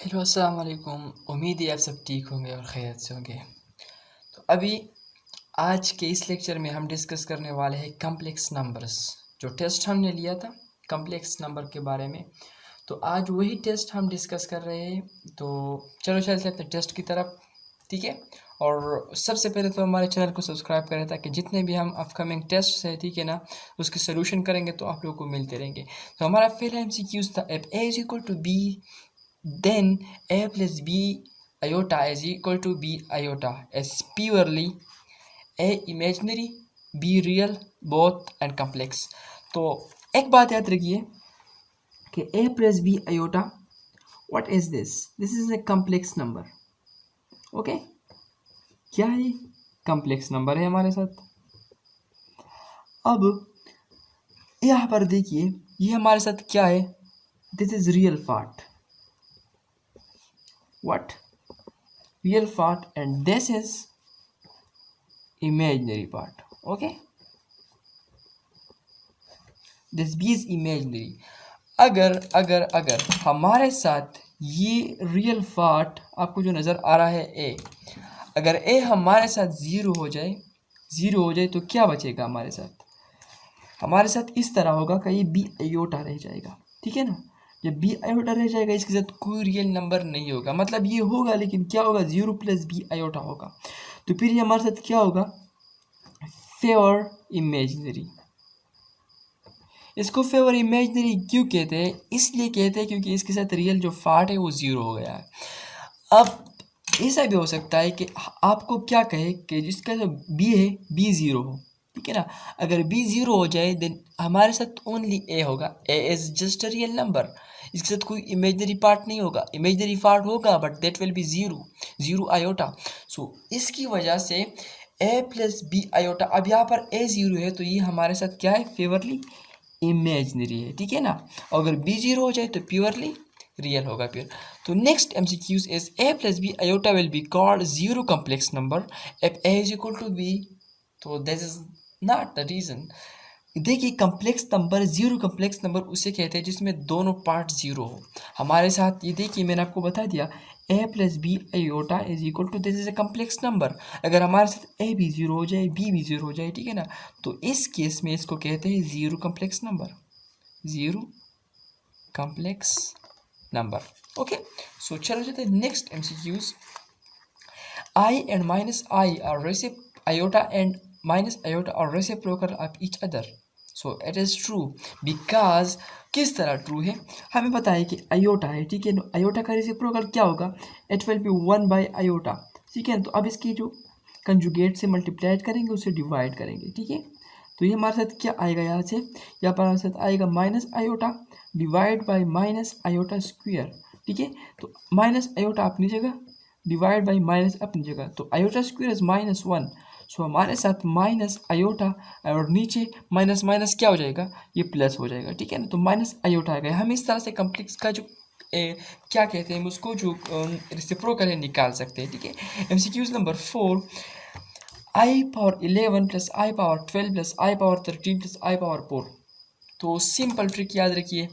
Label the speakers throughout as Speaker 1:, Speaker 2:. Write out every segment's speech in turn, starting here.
Speaker 1: Hello अस्सलाम वालेकुम। उम्मीद है आप सब ठीक होंगे और खैरियत से होंगे। तो अभी आज के इस लेक्चर में हम डिस्कस करने वाले हैं कॉम्प्लेक्स नंबर्स। जो टेस्ट हमने लिया था कॉम्प्लेक्स नंबर के बारे में, तो आज वही टेस्ट हम डिस्कस कर रहे हैं। तो चलो चलते हैं अपने टेस्ट की तरफ, ठीक है। और सबसे पहले तो हमारे चैनल को सब्सक्राइब करें ताकि जितने भी हम अपकमिंग टेस्ट है, ठीक है ना, उसके सोल्यूशन करेंगे तो आप लोगों को मिलते रहेंगे। तो हमारा पहला MCQ था, f a is equal to b, then a plus b iota is equal to b iota is purely a imaginary, b real, both and complex। तो एक बात याद रखिए कि a plus b iota, what is this? This is a complex number। Okay, क्या है? complex number है हमारे साथ। अब यहाँ पर देखिए ये हमारे साथ क्या है, this is real part, what real part, and this is imaginary part। okay, this b is imaginary. अगर अगर अगर हमारे साथ ये रियल पार्ट आपको जो नज़र आ रहा है ए, अगर ए हमारे साथ ज़ीरो हो जाए तो क्या बचेगा हमारे साथ? हमारे साथ इस तरह होगा कि ये बी आयोटा रह जाएगा, ठीक है ना। जब बी आयोटा रह जाएगा इसके साथ कोई रियल नंबर नहीं होगा, मतलब ये होगा लेकिन क्या होगा, ज़ीरो प्लस बी आयोटा होगा। तो फिर ये हमारे साथ क्या होगा, फेवर इमेजनरी। इसको फेवर इमेजनरी क्यों कहते हैं? इसलिए कहते हैं क्योंकि इसके साथ रियल जो पार्ट है वो ज़ीरो हो गया है। अब ऐसा भी हो सकता है कि आपको क्या कहे कि जिसका जो बी है बी ज़ीरो हो, ठीक है ना। अगर बी ज़ीरो हो जाए देन हमारे साथ ओनली ए होगा, a is just a real number, इसके साथ कोई इमेजनरी पार्ट नहीं होगा। इमेजनरी पार्ट होगा but that will be zero, zero iota. So इसकी वजह से ए प्लस बी आयोटा, अब यहाँ पर ए ज़ीरो है तो ये हमारे साथ क्या है, फेवरली इमेजनरी है, ठीक है ना। अगर बी जीरो हो जाए तो प्योरली रियल होगा फिर। तो next MCQs is a plus b iota will be called zero complex number if a is equal to b. तो this is not the reason. देखिए complex number, zero complex number उसे कहते हैं जिसमें दोनों पार्ट जीरो हो। हमारे साथ ये देखिए मैंने आपको बता दिया a plus b iota is equal to, this is a complex number. अगर हमारे साथ ए भी जीरो हो जाए बी भी जीरो हो जाए, ठीक है ना, तो इस केस में इसको कहते हैं zero complex number, zero complex number. Okay, so चलो चलते next MCQs। I and minus I are iota and minus iota are reciprocal of each other। So it is true because किस तरह ट्रू है, हमें पता है कि आयोटा है, ठीक है। आयोटा का रेसिप्रोकल क्या होगा, it will B one by iota, ठीक है। तो अब इसकी जो कंजुगेट से मल्टीप्लाई करेंगे उसे डिवाइड करेंगे, ठीक है। तो ये हमारे साथ क्या आएगा, यहाँ से यहाँ पर हमारे साथ आएगा minus iota divide by minus iota square, ठीक है। तो माइनस आयोटा अपनी जगह, डिवाइड बाई माइनस अपनी जगह, तो आयोटा स्क्वायर इज -1। सो हमारे साथ माइनस आयोटा और नीचे माइनस माइनस क्या हो जाएगा, ये प्लस हो जाएगा, ठीक है ना। तो माइनस आयोटा आ गया। हम इस तरह से कॉम्प्लेक्स का जो क्या कहते हैं उसको, जो रेसिप्रोकल है निकाल सकते हैं, ठीक है। MCQs number 4, I power 11 plus i power 12 plus i power 13 plus i power 4। तो सिंपल ट्रिक याद रखिए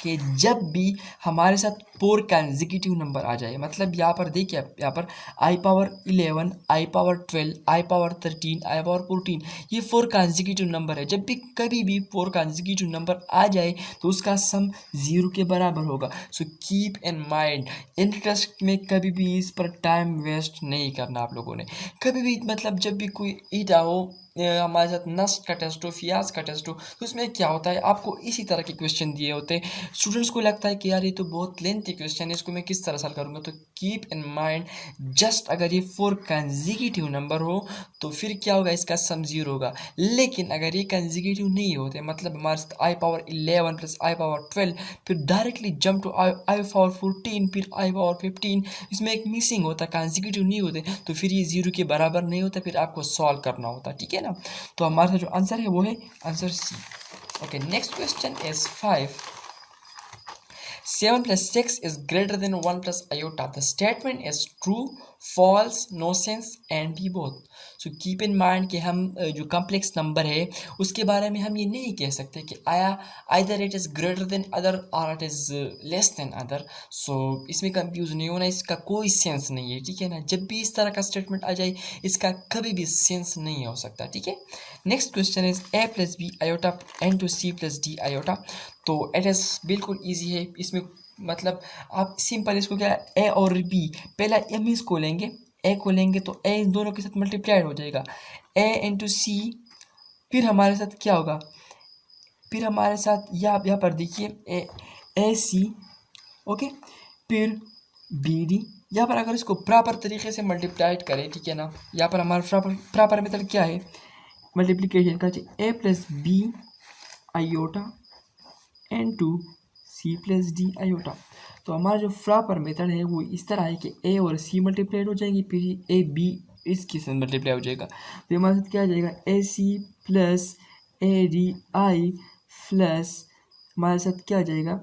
Speaker 1: कि जब भी हमारे साथ 4 कंसेक्यूटिव नंबर आ जाए, मतलब यहाँ पर देखिए आप, यहाँ पर आई पावर 11, आई पावर 12, आई पावर 13, आई पावर 14, ये 4 कंसेक्यूटिव नंबर है। जब भी कभी भी 4 कंसेक्यूटिव नंबर आ जाए तो उसका सम ज़ीरो के बराबर होगा। सो कीप इन माइंड, इंटरेस्ट में कभी भी इस पर टाइम वेस्ट नहीं करना आप लोगों ने कभी भी। मतलब जब भी कोई ईटा हो, हमारे साथ नस्ट का टेस्ट हो, फियाज का टेस्ट हो, तो उसमें क्या होता है, आपको इसी तरह के क्वेश्चन दिए होते हैं। स्टूडेंट्स को लगता है कि यार ये तो बहुत लेंथी क्वेश्चन है, इसको मैं किस तरह सॉल्व करूँगा। तो कीप इन माइंड, जस्ट अगर ये 4 कंसेक्यूटिव नंबर हो तो फिर क्या होगा, इसका सम ज़ीरो होगा। लेकिन अगर ये कंसेक्यूटिव नहीं होते, मतलब हमारे साथ i power 11 plus i power 12, फिर directly jump to i power 14, फिर आई पावर 15, इसमें एक मिसिंग होता, कंसेक्यूटिव नहीं होते, तो फिर ये ज़ीरो के बराबर नहीं होता, फिर आपको सॉल्व करना होता, ठीक है ना। तो हमारा जो आंसर है वो है answer c. Okay, next question is 5, 7 plus 6 is greater than 1 plus iota। The statement is true false, no sense and b both. So keep in mind कि हम जो कम्प्लेक्स नंबर है उसके बारे में हम ये नहीं कह सकते कि आया either it is greater than other और it is less than other. So इसमें कंफ्यूज नहीं होना, इसका कोई सेंस नहीं है, ठीक है ना। जब भी इस तरह का स्टेटमेंट आ जाए इसका कभी भी सेंस नहीं हो सकता, ठीक है। Next question is a plus b iota N to c plus d iota. तो इट इज़ बिल्कुल ईजी है, इसमें मतलब आप सिंपल इसको क्या ए और बी, पहला एम इसको लेंगे, ए को लेंगे तो ए इन दोनों के साथ मल्टीप्लाइड हो जाएगा, ए इंटू सी। फिर हमारे साथ क्या होगा, फिर हमारे साथ यहाँ पर देखिए ए सी, ओके, फिर बी डी। यहाँ पर अगर इसको प्रॉपर तरीके से मल्टीप्लाइड करें, ठीक है ना, यहाँ पर हमारा प्रॉपर मेथड क्या है मल्टीप्लिकेशन का, a plus b iota N to c plus d iota. तो हमारा जो प्रॉपर मेथड है वो इस तरह है कि ए और सी मल्टीप्लाइड हो जाएंगी, फिर ए बी इसके साथ मल्टीप्लाई हो जाएगा, तो हमारे साथ क्या आ जाएगा a c plus a d i plus हमारे साथ क्या आ जाएगा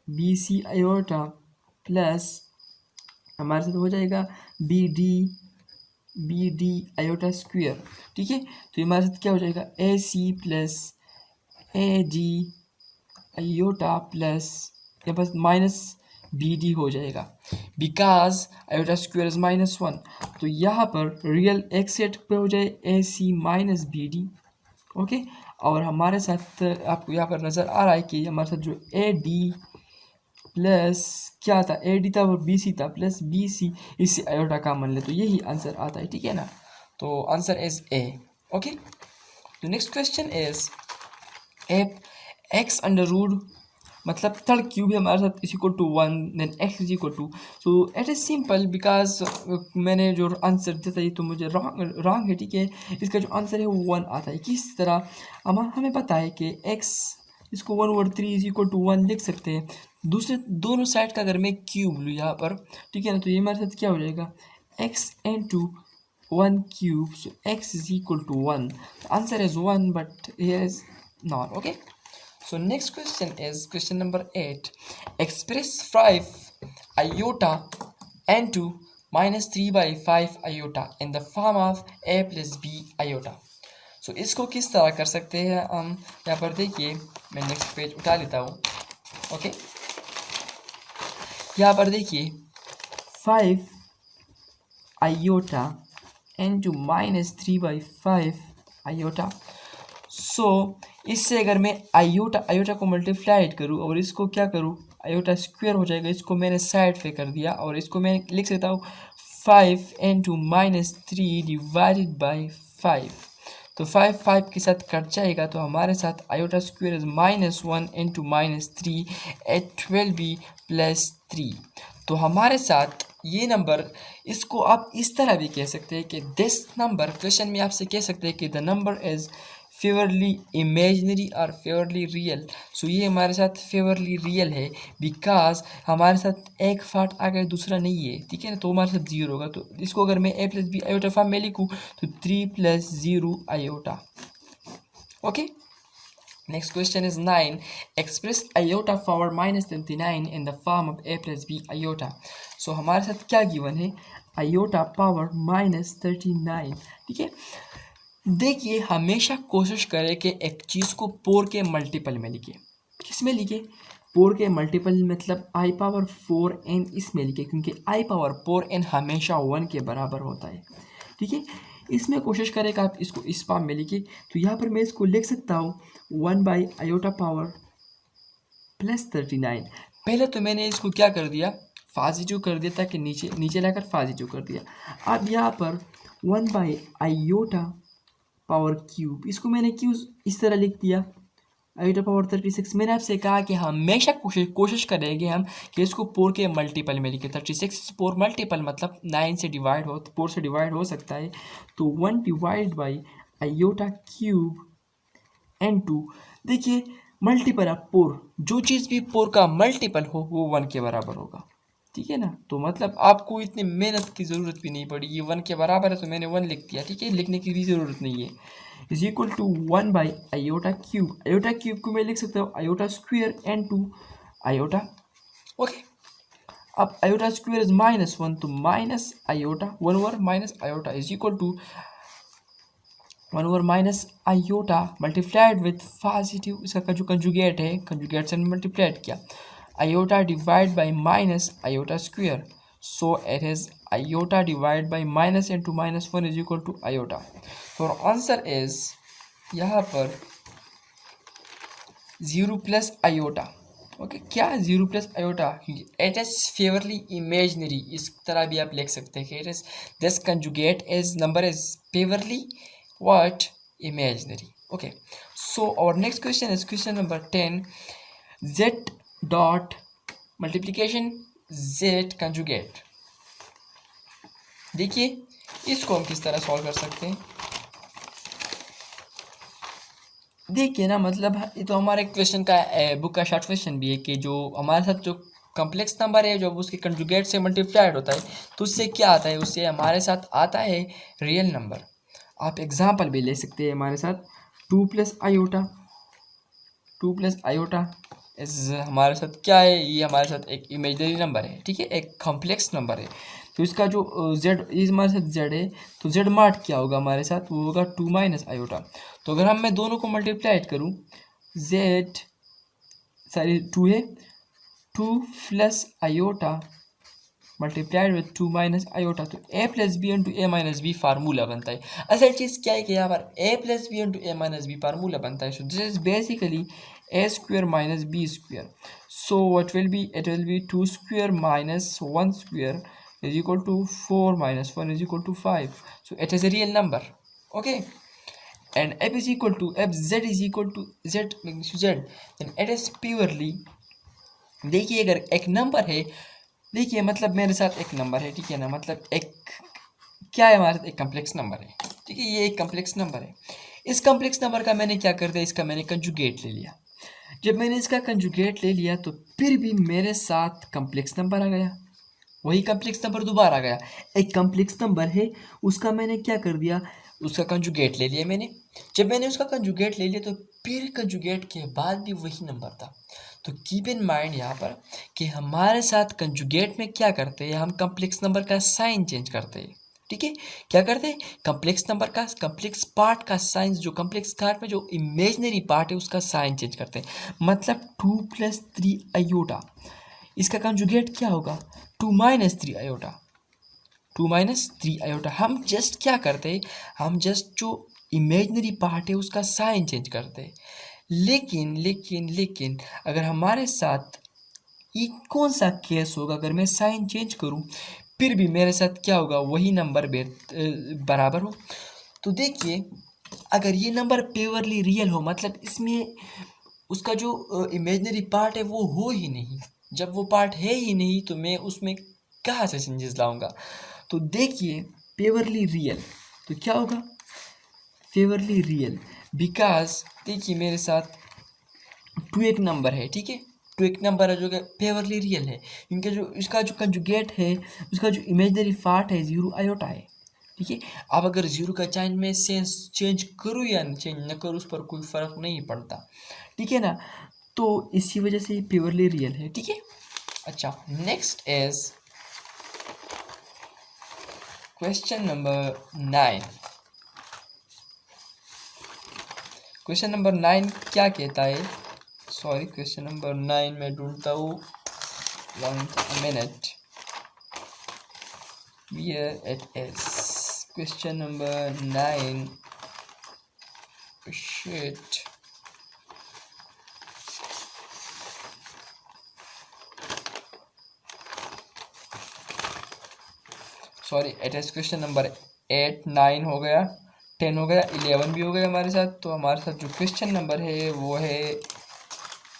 Speaker 1: बी सी आयोटा प्लस हमारे साथ हो जाएगा बी डी आयोटा स्क्वेयर, ठीक है। तो हमारे साथ क्या हो जाएगा a c plus a d iota plus ये बस माइनस बी डी हो जाएगा, बिकॉज आयोटा स्क्वेयर इज -1। तो यहाँ पर रियल एक्स सेट पे हो जाए ए सी माइनस बी डी, ओके। और हमारे साथ आपको यहाँ पर नज़र आ रहा है कि हमारे साथ जो ए डी प्लस क्या था, ए डी था और बी सी था, प्लस बी सी, इससे आयोटा कॉमन ले तो यही आंसर आता है, ठीक है ना। तो answer is a, okay. The next question is f x under root मतलब थर्ड क्यूब है हमारे साथ is equal to 1 then x is equal to. So it is simple because मैंने जो आंसर दिया था ये तो मुझे रॉन्ग है, ठीक है। इसका जो आंसर है वो 1 आता है। किस तरह हमें पता है कि एक्स इसको 1/3 इज इक्वल टू 1 लिख सकते हैं। दूसरे दोनों साइड का अगर मैं क्यूब लूँ यहाँ पर, ठीक है ना, तो ये हमारे साथ क्या हो जाएगा x into 1 cube, so x is equal to 1। Answer is 1 but here is not, okay. So next question is question number 8. Express 5 iota n2 minus 3/5 iota in the form of a plus b iota. So इसको किस तरह कर सकते हैं हम, यहाँ पर देखिए मैं नेक्स्ट पेज उठा लेता हूँ, ओके। यहाँ पर देखिए 5 iota n2 minus 3/5 iota। सो इससे अगर मैं आयोटा को मल्टीप्लाइड करूँ और इसको क्या करूँ आयोटा स्क्वायर हो जाएगा, इसको मैंने साइड पे कर दिया और इसको मैं लिख सकता हूँ 5 इंटू -3 डिवाइडेड बाई 5। तो 5 के साथ कट जाएगा, तो हमारे साथ iota square is -1 into -3 at 12b plus 3। तो हमारे साथ ये नंबर, इसको आप इस तरह भी कह सकते हैं कि दिस नंबर, क्वेश्चन में आपसे कह सकते हैं कि the number is purely imaginary और फेवरली रियल। सो ये हमारे साथ फेवरली रियल है बिकॉज हमारे साथ एक पार्ट आ गया दूसरा नहीं है, ठीक है ना, तो हमारे साथ 0 होगा। तो इसको अगर मैं a plus b iota form में लिखूँ तो 3 + 0 iota, okay. Next question is 9. Express iota power -29 in the form of a plus b iota. So हमारे साथ क्या गिवन है iota पावर -39, ठीक है। देखिए हमेशा कोशिश करें कि एक चीज़ को पोर के मल्टीपल में लिखे। किस में लिखे, पोर के मल्टीपल मतलब आई पावर 4n इसमें लिखे, क्योंकि आई पावर 4n हमेशा 1 के बराबर होता है, ठीक है। इसमें कोशिश करें कि आप इसको इस फॉर्म में लिखिए। तो यहाँ पर मैं इसको लिख सकता हूँ 1/आयोटा पावर +39। पहले तो मैंने इसको क्या कर दिया पॉजिटिव कर दिया ताकि नीचे लाकर पॉजिटिव कर दिया। अब यहाँ पर 1/आयोटा पावर क्यूब, इसको मैंने क्यों इस तरह लिख दिया आयोटा पावर 36। मैंने आपसे कहा कि हमेशा कोशिश करेंगे हम कि इसको 4 के मल्टीपल में लिखे। 36 4 मल्टीपल मतलब 9 से डिवाइड हो, 4 से डिवाइड हो सकता है, तो 1 divide by iota cube n2। देखिए मल्टीपल ऑफ 4, जो चीज़ भी 4 का मल्टीपल हो वो 1 के बराबर होगा, ठीक है ना। तो मतलब आपको इतनी मेहनत की ज़रूरत भी नहीं पड़ी, ये 1 के बराबर है तो मैंने 1 लिख दिया, ठीक है, लिखने की भी ज़रूरत नहीं है। इज इक्वल टू 1/आयोटा क्यूब, आयोटा क्यूब को मैं लिख सकता हूँ iota square n2 iota, okay. अब आयोटा स्क्वायर इज -1, तो minus iota 1/, minus iota is equal to 1/, minus iota multiplied with positive, इसका जो कंजुगेट है, कंजुगेट से मल्टीप्लाइड किया, iota divide by minus iota square, so it is iota divide by minus into -1 is equal to iota. तो answer is यहाँ पर 0 plus iota. Okay, क्या 0 plus iota, it is purely imaginary, इस तरह भी आप लिख सकते हैं कि it is this conjugate is number is purely what imaginary. Okay, so our next question is question number 10, z dot multiplication z conjugate. देखिए इसको हम किस तरह सॉल्व कर सकते हैं। देखिए ना, मतलब ये तो हमारे क्वेश्चन का बुक का शॉर्ट क्वेश्चन भी है कि जो हमारे साथ जो कम्प्लेक्स नंबर है, जब उसके कंजुगेट से मल्टीप्लाइड होता है तो उससे क्या आता है, उससे हमारे साथ आता है रियल नंबर। आप एग्जांपल भी ले सकते हैं हमारे साथ, 2 प्लस आयोटा, 2 प्लस आयोटा इस हमारे साथ क्या है, ये हमारे साथ एक इमेजनरी नंबर है, ठीक है, एक कॉम्प्लेक्स नंबर है। तो इसका जो जेड, ये हमारे साथ जेड है, तो जेड मार्ट क्या होगा हमारे साथ, वो होगा 2 माइनस आयोटा। तो अगर हम मैं दोनों को मल्टीप्लाइड करूँ, जेड सॉरी 2 है, 2 plus iota multiplied with 2 minus iota, तो a plus b into a minus b formula बनता है। असल चीज़ क्या है कि यहाँ पर a plus b into a minus b formula बनता है, so this is basically a square minus b square, so what will be, it will be 2 square minus 1 square is equal to 4 minus 1 is equal to 5, so it is a real number. Okay, and f is equal to f, z is equal to z means z, then it is purely, देखिए अगर एक number है, देखिए मतलब मेरे साथ एक number है, ठीक है ना, मतलब एक क्या है हमारे साथ, एक कम्प्लेक्स नंबर है, ठीक है, ये एक कम्प्लेक्स नंबर है। इस कम्प्लेक्स नंबर का मैंने क्या कर दिया, इसका मैंने कंजुगेट ले लिया। जब मैंने इसका कंजुगेट ले लिया तो फिर भी मेरे साथ कम्प्लेक्स नंबर आ गया, वही कम्प्लेक्स नंबर दोबारा आ गया। एक कम्प्लेक्स नंबर है, उसका मैंने क्या कर दिया, उसका कंजुगेट ले लिया मैंने। जब मैंने उसका कंजुगेट ले लिया तो फिर कंजुगेट के बाद भी वही नंबर था। तो कीप इन माइंड यहाँ पर कि हमारे साथ कंजुगेट में क्या करते हैं, हम कम्प्लेक्स नंबर का साइन चेंज करते हैं, ठीक है। क्या करते हैं, कम्प्लेक्स नंबर का, कम्प्लेक्स पार्ट का साइन, जो कम्प्लेक्स पार्ट में जो इमेजनरी पार्ट है उसका साइन चेंज करते हैं। मतलब 2 + 3 आयोटा, इसका कंजुगेट क्या होगा, 2 - 3 आयोटा, 2 - 3 आयोटा। हम जस्ट क्या करते हैं, हम जस्ट जो इमेजनरी पार्ट है उसका साइन चेंज करते हैं। लेकिन लेकिन लेकिन अगर हमारे साथ ये कौन सा केस होगा, अगर मैं साइन चेंज करूं फिर भी मेरे साथ क्या होगा, वही नंबर बराबर हो। तो देखिए अगर ये नंबर प्योरली रियल हो, मतलब इसमें उसका जो इमेजनरी पार्ट है वो हो ही नहीं, जब वो पार्ट है ही नहीं तो मैं उसमें कहाँ से चेंजेस लाऊंगा। तो देखिए प्योरली रियल, तो क्या होगा, प्योरली रियल, बिकॉज देखिए मेरे साथ 2 एक नंबर है, ठीक है, 2 एक नंबर है जो कि प्योरली रियल है, इनका जो इसका जो कंजुगेट है, उसका जो इमेजनरी पार्ट है 0 आयोटा है, ठीक है। अब अगर 0 का साइन में सेंस चेंज करूँ या चेंज न करूँ उस पर कोई फ़र्क नहीं पड़ता, ठीक है ना। तो इसी वजह से ये प्योरली रियल है, ठीक है। अच्छा, next is question number 9। Question number 9 क्या कहता है, सॉरी क्वेश्चन नंबर 9 में ढूंढता हूँ, 1 minute, here it is, question number 9, shit, sorry it is question number 8, 9 हो गया, 10 हो गया, 11 भी हो गया हमारे साथ। तो हमारे साथ जो क्वेश्चन नंबर है वो है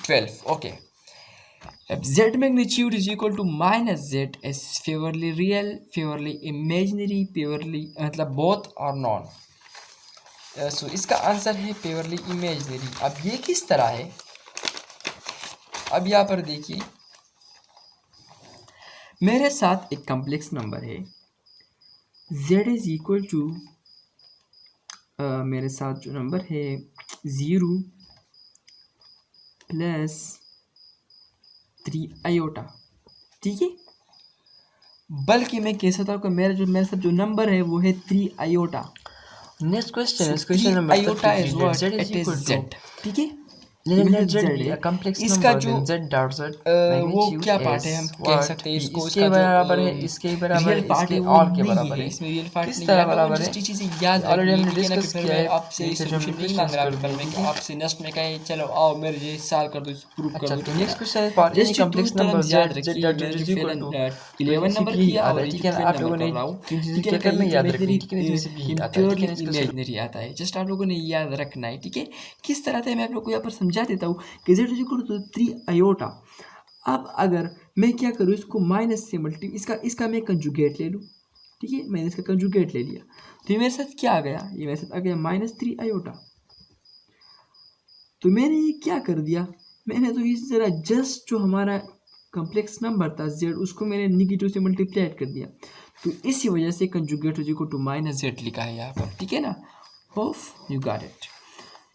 Speaker 1: 12। Okay, z magnitude is equal to -z is purely real, purely imaginary, purely मतलब both or none। सो इसका आंसर है प्योरली इमेजनरी। अब ये किस तरह है, अब यहाँ पर देखिए मेरे साथ एक कॉम्प्लेक्स नंबर है, z इज इक्वल टू मेरे साथ जो नंबर है 0 + 3 आयोटा, ठीक है। बल्कि मैं कह सकता हूँ कि मेरे साथ जो नंबर है वो है 3 iota.
Speaker 2: Next question is
Speaker 1: 3
Speaker 2: question number
Speaker 1: iota
Speaker 2: 33
Speaker 1: is
Speaker 2: let
Speaker 1: what
Speaker 2: z is
Speaker 1: it is
Speaker 2: equal to
Speaker 1: z, ठीक है।
Speaker 2: let z
Speaker 1: z
Speaker 2: be
Speaker 1: है
Speaker 2: a complex
Speaker 1: इसका
Speaker 2: number
Speaker 1: जो
Speaker 2: then z dot z
Speaker 1: वो
Speaker 2: magnitude
Speaker 1: क्या पार्ट
Speaker 2: is
Speaker 1: है हम कह
Speaker 2: what
Speaker 1: सकते हैं
Speaker 2: कि
Speaker 1: इसको,
Speaker 2: इसके
Speaker 1: इसका जो
Speaker 2: बराबर है, इसके बराबर
Speaker 1: रियल
Speaker 2: है,
Speaker 1: पार्ट है
Speaker 2: इसके
Speaker 1: वो
Speaker 2: और के
Speaker 1: नहीं
Speaker 2: बराबर
Speaker 1: है,
Speaker 2: है।
Speaker 1: इसमें रियल पार्ट
Speaker 2: किस
Speaker 1: नहीं है।
Speaker 2: तरह
Speaker 1: यहाँ पे
Speaker 2: बराबर
Speaker 1: मुझे
Speaker 2: है?
Speaker 1: चीज़ें याद
Speaker 2: ऑलरेडी
Speaker 1: रखनी है,
Speaker 2: हमने
Speaker 1: ठीक है ना, कि
Speaker 2: डिस्कस
Speaker 1: फिर
Speaker 2: किया
Speaker 1: मैं
Speaker 2: है,
Speaker 1: आपसे
Speaker 2: इसे जो
Speaker 1: सोल्यूशन
Speaker 2: हम
Speaker 1: नहीं मांग
Speaker 2: क्वेश्चंस
Speaker 1: रहा अभी
Speaker 2: करते
Speaker 1: कल
Speaker 2: हैं,
Speaker 1: में
Speaker 2: ठीक
Speaker 1: कि
Speaker 2: है।
Speaker 1: आपसे नेक्स्ट में कहे चलो आओ मेरे ये सॉल्व कर दो, प्रूव कर
Speaker 2: अच्छा
Speaker 1: दो,
Speaker 2: तो
Speaker 1: ठीक है
Speaker 2: नेक्स्ट
Speaker 1: ना।
Speaker 2: Question for any
Speaker 1: just two
Speaker 2: complex number
Speaker 1: terms
Speaker 2: z
Speaker 1: याद
Speaker 2: z
Speaker 1: रखिए,
Speaker 2: डॉट
Speaker 1: मैंने
Speaker 2: z
Speaker 1: जो
Speaker 2: इज इक्वल टू,
Speaker 1: पहला
Speaker 2: तो
Speaker 1: 11
Speaker 2: सिर्फ
Speaker 1: नंबर
Speaker 2: यही
Speaker 1: किया
Speaker 2: आता
Speaker 1: और
Speaker 2: है,
Speaker 1: ये
Speaker 2: ठीक
Speaker 1: जो
Speaker 2: है ना।
Speaker 1: 12
Speaker 2: आप
Speaker 1: नंबर
Speaker 2: लोगों ने
Speaker 1: कर रहा हूँ,
Speaker 2: तीन चीजें
Speaker 1: ठीक है
Speaker 2: क्या
Speaker 1: ना, कि
Speaker 2: करना
Speaker 1: ये
Speaker 2: है,
Speaker 1: जो
Speaker 2: याद
Speaker 1: मेरी
Speaker 2: रखनी, ठीक है ना, सिर्फ यही आता है, ठीक है
Speaker 1: प्योरली
Speaker 2: ना। इसका
Speaker 1: इमेजिनरी आता है, जस्ट आप लोगों ने याद रखना है, ठीक है। किस तरह से मैं आप लोग को यहाँ पर समझा देता हूँ कि z is equal to 3 iota. अब अगर मैं क्या करूँ, इसको माइनस से मल्टी इसका मैं कंजुगेट ले लूँ, ठीक है, मैंने इसका कंजुगेट ले लिया, तो ये मेरे साथ क्या आ गया, ये मेरे साथ आ गया -3 आयोटा। तो मैंने ये क्या कर दिया, मैंने तो इस तरह जस्ट जो हमारा कॉम्प्लेक्स नंबर था z, उसको मैंने निगेटिव से मल्टीप्लाई कर दिया, तो इसी वजह से conjugate is equal to -z लिखा है यहाँ पर, ठीक है ना। Hope you got it.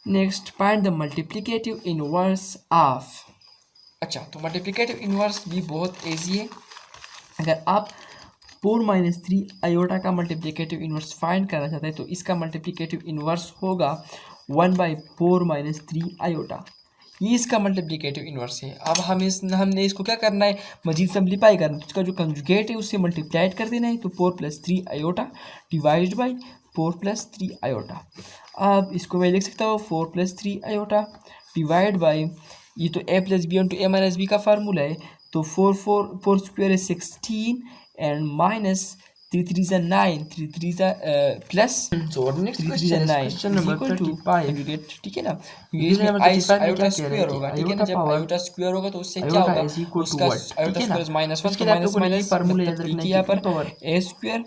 Speaker 1: Next, find the multiplicative inverse of. अच्छा, तो मल्टीप्लिकेटिव इनवर्स भी बहुत ईजी है। अगर आप 4-3 आयोटा का मल्टीप्लिकेटिव इनवर्स फाइंड करना चाहते हैं तो इसका मल्टीप्लिकेटिव इनवर्स होगा 1/4-3 आयोटा। ये इसका मल्टीप्लिकेटिव इनवर्स है। अब हमने इसको क्या करना है, मजीद सिंप्लीफाई करना है, इसका जो कंजुगेट है उससे मल्टीप्लाइड कर देना है, तो 4+3 आयोटा डिवाइड बाई 4+3 आयोटा। अब इसको मैं लिख सकता हूँ 4+3 आयोटा डिवाइड बाई, ये तो a plus b into a minus b का फार्मूला है, तो 4 स्क्वायर है 16 एंड माइनस 3 3 जा 9, 3 3 जा प्लस
Speaker 2: So our next
Speaker 1: 3 3 जा
Speaker 2: question is
Speaker 1: 9
Speaker 2: question
Speaker 1: is
Speaker 2: number
Speaker 1: equal to
Speaker 2: 35.
Speaker 1: Aggregate, ठीक है ना, क्योंकि
Speaker 2: क्वेश्चन
Speaker 1: इसमें
Speaker 2: नंबर 35 में
Speaker 1: आयोटा
Speaker 2: क्या कह रहा है
Speaker 1: स्क्वायर
Speaker 2: कि
Speaker 1: होगा, ठीक है ना,
Speaker 2: आयोटा
Speaker 1: जब
Speaker 2: पावर
Speaker 1: आयोटा स्क्वायर होगा तो उससे क्या
Speaker 2: आयोटा
Speaker 1: होगा,
Speaker 2: इज इक्वल टू
Speaker 1: उसका
Speaker 2: व्हाट,
Speaker 1: आयोटा
Speaker 2: ठीक है ना।
Speaker 1: स्क्वायर -1
Speaker 2: इसके
Speaker 1: तो
Speaker 2: लिए आप
Speaker 1: माइनस
Speaker 2: लोगों ने ये
Speaker 1: माइनस
Speaker 2: फार्मूला याद
Speaker 1: मतलब
Speaker 2: रखना है
Speaker 1: की
Speaker 2: कि
Speaker 1: यहाँ
Speaker 2: e
Speaker 1: पर
Speaker 2: power
Speaker 1: a square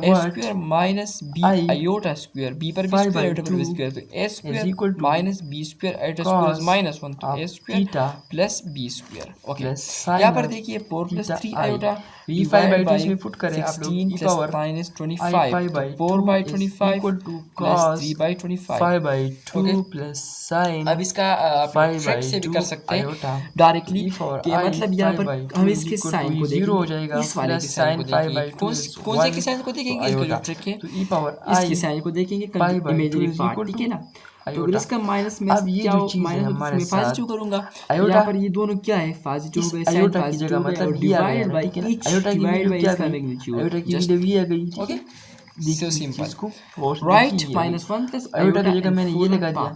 Speaker 2: what
Speaker 1: square minus b
Speaker 2: I
Speaker 1: iota square, b पर b
Speaker 2: pi
Speaker 1: square
Speaker 2: by
Speaker 1: iota पर
Speaker 2: 2
Speaker 1: बी स्क्वायर, तो a
Speaker 2: is
Speaker 1: square
Speaker 2: equal to
Speaker 1: minus b square iota square
Speaker 2: cos
Speaker 1: -1, तो a
Speaker 2: of
Speaker 1: square
Speaker 2: theta
Speaker 1: plus b square. Okay,
Speaker 2: plus
Speaker 1: यहाँ
Speaker 2: sine
Speaker 1: पर
Speaker 2: of
Speaker 1: देखिए 4+3
Speaker 2: theta i.
Speaker 1: Iota
Speaker 2: e pi
Speaker 1: divide
Speaker 2: by 2
Speaker 1: by
Speaker 2: इसमें put करें आप लोग,
Speaker 1: 16
Speaker 2: E
Speaker 1: plus
Speaker 2: power
Speaker 1: minus
Speaker 2: आई
Speaker 1: 25,
Speaker 2: पाई
Speaker 1: तो
Speaker 2: by 2 is
Speaker 1: 4/25
Speaker 2: equal two
Speaker 1: plus
Speaker 2: cos
Speaker 1: 3/25।
Speaker 2: 5 by 2
Speaker 1: okay,
Speaker 2: plus sign
Speaker 1: अब इसका आप लोग
Speaker 2: 5
Speaker 1: ट्रिक
Speaker 2: बाई
Speaker 1: से भी
Speaker 2: 2
Speaker 1: कर सकते हैं
Speaker 2: आयोटा, तो
Speaker 1: डायरेक्टली,
Speaker 2: ई पावर
Speaker 1: कि
Speaker 2: आई
Speaker 1: मतलब यहाँ
Speaker 2: 5
Speaker 1: पर
Speaker 2: बाई
Speaker 1: हम
Speaker 2: 2 इज
Speaker 1: इसके
Speaker 2: इक्वल
Speaker 1: साइन
Speaker 2: टू
Speaker 1: को
Speaker 2: 0 हो
Speaker 1: देखेंगे,
Speaker 2: जाएगा,
Speaker 1: इस वाले के
Speaker 2: प्लस
Speaker 1: साइन को
Speaker 2: साइन 5
Speaker 1: देखेंगे,
Speaker 2: बाई 2 इज
Speaker 1: कौन से
Speaker 2: 1,
Speaker 1: के साइन को
Speaker 2: तो
Speaker 1: देखेंगे, इसका जो
Speaker 2: आयोटा,
Speaker 1: ट्रिक है
Speaker 2: तो ई पावर
Speaker 1: इसके
Speaker 2: आई
Speaker 1: साइन को देखेंगे
Speaker 2: pi by 2
Speaker 1: imaginary
Speaker 2: is
Speaker 1: part,
Speaker 2: equal
Speaker 1: ठीक
Speaker 2: टू
Speaker 1: है ना। तो अगर
Speaker 2: आयोटा।
Speaker 1: इसका माइनस में
Speaker 2: अब ये
Speaker 1: क्या
Speaker 2: जो
Speaker 1: हो,
Speaker 2: चीज़ है
Speaker 1: माइनस हो तो
Speaker 2: हमारे
Speaker 1: उसमें पॉजिटिव
Speaker 2: साथ
Speaker 1: करूंगा,
Speaker 2: आयोटा,
Speaker 1: यहाँ पर ये दोनों क्या है, पॉजिटिव हो
Speaker 2: इस
Speaker 1: गए, साइन
Speaker 2: आयोटा की
Speaker 1: पॉजिटिव
Speaker 2: जगह
Speaker 1: हो गए,
Speaker 2: मतलब
Speaker 1: और
Speaker 2: ये आ गया
Speaker 1: डिवाइड
Speaker 2: ना,
Speaker 1: बाई
Speaker 2: ठीक है ना।
Speaker 1: ईच
Speaker 2: आयोटा की
Speaker 1: डिवाइड
Speaker 2: वैल्यू
Speaker 1: बाई
Speaker 2: क्या
Speaker 1: इसका
Speaker 2: गई,
Speaker 1: मैग्नीट्यूड,
Speaker 2: आयोटा की
Speaker 1: जस्ट
Speaker 2: वैल्यू ये आ गई, ठीक
Speaker 1: ओके,
Speaker 2: है।
Speaker 1: सो
Speaker 2: देखिए इस
Speaker 1: सिंपल,
Speaker 2: चीज़ को और
Speaker 1: राइट
Speaker 2: देखिए ये आ गई।
Speaker 1: -1 प्लस
Speaker 2: आयोटा की
Speaker 1: आयोटा
Speaker 2: जगह
Speaker 1: एंड
Speaker 2: मैंने ये
Speaker 1: 4
Speaker 2: लगा दिया,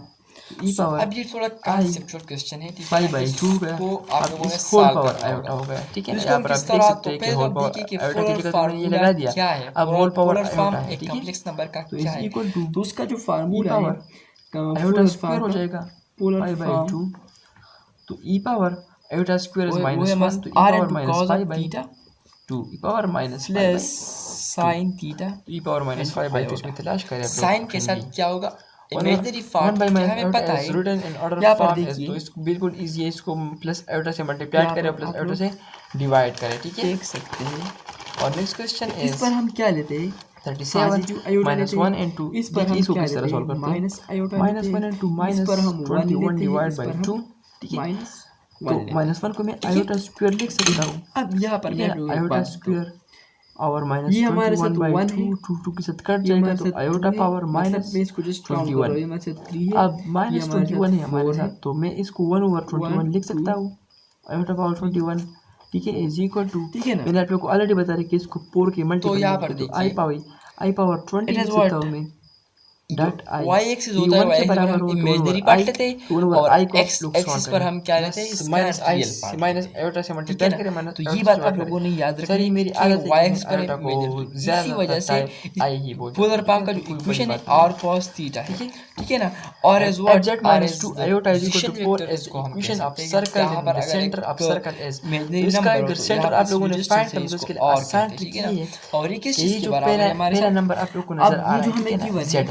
Speaker 2: तो ई
Speaker 1: सो
Speaker 2: पावर
Speaker 1: अब ये थोड़ा
Speaker 2: आई
Speaker 1: कॉन्सेप्चुअल क्वेश्चन है, ठीक है
Speaker 2: 5
Speaker 1: ना,
Speaker 2: बाई 2 गया,
Speaker 1: इसको आप
Speaker 2: अब
Speaker 1: लोगों ने
Speaker 2: इस होल
Speaker 1: सॉल्व
Speaker 2: पावर
Speaker 1: करना
Speaker 2: आयोटा
Speaker 1: होगा।
Speaker 2: हो गया, ठीक
Speaker 1: तो
Speaker 2: है ना।
Speaker 1: इसको
Speaker 2: यहाँ
Speaker 1: हम
Speaker 2: पर आप
Speaker 1: किस
Speaker 2: देख
Speaker 1: तरह,
Speaker 2: सकते
Speaker 1: तो
Speaker 2: हैं कि
Speaker 1: पहले तो
Speaker 2: होल
Speaker 1: आप
Speaker 2: पावर
Speaker 1: देखिए कि
Speaker 2: आयोटा की
Speaker 1: पोलर
Speaker 2: जगह तो मैंने ये
Speaker 1: फार्मूला
Speaker 2: लगा दिया,
Speaker 1: क्या है,
Speaker 2: अब whole power
Speaker 1: polar
Speaker 2: iota
Speaker 1: form
Speaker 2: है,
Speaker 1: एक
Speaker 2: ठीक है।
Speaker 1: कॉम्प्लेक्स नंबर का
Speaker 2: तो
Speaker 1: क्या
Speaker 2: इज
Speaker 1: है,
Speaker 2: इक्वल टू
Speaker 1: तो उसका जो
Speaker 2: ई
Speaker 1: फार्मूला है
Speaker 2: power iota
Speaker 1: polar
Speaker 2: square
Speaker 1: form
Speaker 2: हो
Speaker 1: का,
Speaker 2: जाएगा
Speaker 1: पोलर
Speaker 2: 5 बाई
Speaker 1: फॉर्म
Speaker 2: 2, तो ई पावर आयोटा स्क्वायर इज
Speaker 1: वो है
Speaker 2: -1, तो E
Speaker 1: R
Speaker 2: power
Speaker 1: into
Speaker 2: minus
Speaker 1: cos
Speaker 2: 5
Speaker 1: of
Speaker 2: by
Speaker 1: theta
Speaker 2: 2, E power minus 5
Speaker 1: plus
Speaker 2: by 2,
Speaker 1: sine theta
Speaker 2: E power minus
Speaker 1: into
Speaker 2: 5 by 2
Speaker 1: iota.
Speaker 2: इसमें तलाश करें आप लोग
Speaker 1: साइन के
Speaker 2: कहीं
Speaker 1: साथ
Speaker 2: भी।
Speaker 1: क्या होगा,
Speaker 2: वन
Speaker 1: इमेजिनरी पार्ट
Speaker 2: बाई
Speaker 1: क्या
Speaker 2: माइनस
Speaker 1: हमें
Speaker 2: आयोटा
Speaker 1: पता
Speaker 2: इज
Speaker 1: है,
Speaker 2: रिटन इन ऑर्डर
Speaker 1: यहाँ पर
Speaker 2: फॉर्म एज,
Speaker 1: देखिए,
Speaker 2: तो इसको बिल्कुल इजी है, इसको प्लस आयोटा से मल्टीप्लाई
Speaker 1: यहाँ
Speaker 2: करें
Speaker 1: पर
Speaker 2: प्लस
Speaker 1: आप
Speaker 2: आयोटा
Speaker 1: लोग
Speaker 2: से डिवाइड करें, ठीक है।
Speaker 1: देख सकते हैं,
Speaker 2: और नेक्स्ट क्वेश्चन
Speaker 1: इस
Speaker 2: इज
Speaker 1: पर हम क्या लेते हैं,
Speaker 2: 37
Speaker 1: पॉजिटिव आयोटा लेते
Speaker 2: -1
Speaker 1: हैं,
Speaker 2: and 2,
Speaker 1: इस पर
Speaker 2: देखिए
Speaker 1: हम
Speaker 2: इसको
Speaker 1: क्या
Speaker 2: किस तरह
Speaker 1: लेते हैं,
Speaker 2: सॉल्व करते हैं,
Speaker 1: माइनस आयोटा लेते
Speaker 2: -1
Speaker 1: हैं,
Speaker 2: and 2
Speaker 1: इस पर हम 1
Speaker 2: -21
Speaker 1: लेते हैं,
Speaker 2: डिवाइड
Speaker 1: इस
Speaker 2: बाई
Speaker 1: पर हम
Speaker 2: 2, ठीक है।
Speaker 1: माइनस
Speaker 2: तो
Speaker 1: 1 लेते हैं,
Speaker 2: -1 को मैं
Speaker 1: ठीक है।
Speaker 2: आयोटा स्क्वायर लिख सकता हूँ,
Speaker 1: अब यहाँ पर
Speaker 2: ठीक
Speaker 1: मैं
Speaker 2: है
Speaker 1: आप
Speaker 2: ना,
Speaker 1: लोगों को एक
Speaker 2: आयोटा
Speaker 1: बात बताऊँ,
Speaker 2: स्क्वायर और
Speaker 1: ये हमारे साथ
Speaker 2: -21 बाई
Speaker 1: 1 है,
Speaker 2: 2 2 के साथ कट
Speaker 1: ये
Speaker 2: जाएगा,
Speaker 1: हमारे
Speaker 2: तो
Speaker 1: साथ 2
Speaker 2: आयोटा
Speaker 1: है,
Speaker 2: पावर
Speaker 1: मतलब मैं इसको जस्ट राउंड कर रहा हूँ, ये
Speaker 2: -21।
Speaker 1: हमारे साथ 3 है,
Speaker 2: अब
Speaker 1: ये हमारे साथ
Speaker 2: -21 है हमारे
Speaker 1: 4 है,
Speaker 2: साथ, तो मैं इसको 1/21 लिख
Speaker 1: 1
Speaker 2: सकता
Speaker 1: 2
Speaker 2: हूँ, आयोटा पावर 21, ठीक है, इज इक्वल टू,
Speaker 1: ठीक है ना।
Speaker 2: मैंने आप लोग को ऑलरेडी बता रहा कि इसको 4 के
Speaker 1: तो
Speaker 2: मल्टीपल
Speaker 1: यहाँ
Speaker 2: में
Speaker 1: पर
Speaker 2: तो
Speaker 1: देखिए
Speaker 2: आई पावर 20
Speaker 1: इट
Speaker 2: लिख
Speaker 1: इज
Speaker 2: सकता
Speaker 1: व्हाट,
Speaker 2: हूँ मैं,
Speaker 1: जो
Speaker 2: डॉट आई
Speaker 1: वाई एक्सिस
Speaker 2: ये
Speaker 1: होता है,
Speaker 2: 1
Speaker 1: वाई
Speaker 2: के
Speaker 1: एक्सिस पर
Speaker 2: बराबर
Speaker 1: हम
Speaker 2: हो तो 1
Speaker 1: इमेजिनरी
Speaker 2: ओवर
Speaker 1: पार्ट
Speaker 2: आई,
Speaker 1: लेते हैं,
Speaker 2: तो 1 ओवर
Speaker 1: और
Speaker 2: आई को
Speaker 1: एक्स
Speaker 2: आप लोग
Speaker 1: एक्सिस
Speaker 2: सॉल्व
Speaker 1: पर
Speaker 2: करें,
Speaker 1: हम क्या लेते हैं, इसका
Speaker 2: minus I
Speaker 1: real part,
Speaker 2: minus iota से
Speaker 1: ठीक है
Speaker 2: मल्टीप्लाई
Speaker 1: ना।
Speaker 2: करें माइनस
Speaker 1: तो ये
Speaker 2: आयोटा
Speaker 1: बात
Speaker 2: से
Speaker 1: आप
Speaker 2: डिवाइड
Speaker 1: लोगों ने
Speaker 2: करें।
Speaker 1: याद
Speaker 2: सर ये
Speaker 1: रखनी
Speaker 2: मेरी
Speaker 1: कि
Speaker 2: आदत है
Speaker 1: वाई
Speaker 2: कि
Speaker 1: एक्स
Speaker 2: मैं
Speaker 1: पर
Speaker 2: आयोटा को
Speaker 1: इमेजिनरी, इसी
Speaker 2: ज़्यादा
Speaker 1: वजह से
Speaker 2: आई ही बोल
Speaker 1: पोलर फॉर्म का जो इक्वेशन है आर कॉस थीटा है, ठीक है ना, और as what are as
Speaker 2: -2
Speaker 1: the
Speaker 2: iota is equal
Speaker 1: position
Speaker 2: to 4
Speaker 1: vector,
Speaker 2: as
Speaker 1: इसको हम कह
Speaker 2: इक्वेशन ऑफ
Speaker 1: सकते हैं कि
Speaker 2: सर्कल
Speaker 1: यहाँ
Speaker 2: इन
Speaker 1: पर
Speaker 2: द
Speaker 1: अगर
Speaker 2: सेंटर ऑफ
Speaker 1: एक
Speaker 2: सर्कल इज, तो
Speaker 1: इमेजिनरी
Speaker 2: इसका
Speaker 1: नंबर हो
Speaker 2: इधर
Speaker 1: तो
Speaker 2: सेंटर
Speaker 1: यहाँ
Speaker 2: आप
Speaker 1: पर
Speaker 2: लोगों ने
Speaker 1: डिस्टेंस
Speaker 2: फाइंड
Speaker 1: है,
Speaker 2: करना, तो
Speaker 1: इसको
Speaker 2: उसके लिए
Speaker 1: और
Speaker 2: आसान
Speaker 1: कहते हैं,
Speaker 2: ट्रिक
Speaker 1: ठीक है
Speaker 2: ये
Speaker 1: ना।
Speaker 2: है
Speaker 1: और ये किस
Speaker 2: कि
Speaker 1: चीज़
Speaker 2: ये
Speaker 1: के
Speaker 2: जो
Speaker 1: बराबर है हमारे
Speaker 2: पहला
Speaker 1: साथ,
Speaker 2: नंबर आप लोग को नजर
Speaker 1: अब
Speaker 2: आ
Speaker 1: ये
Speaker 2: रहा
Speaker 1: जो
Speaker 2: है, ठीक
Speaker 1: हमें
Speaker 2: है ना,
Speaker 1: गिवन है
Speaker 2: जेड,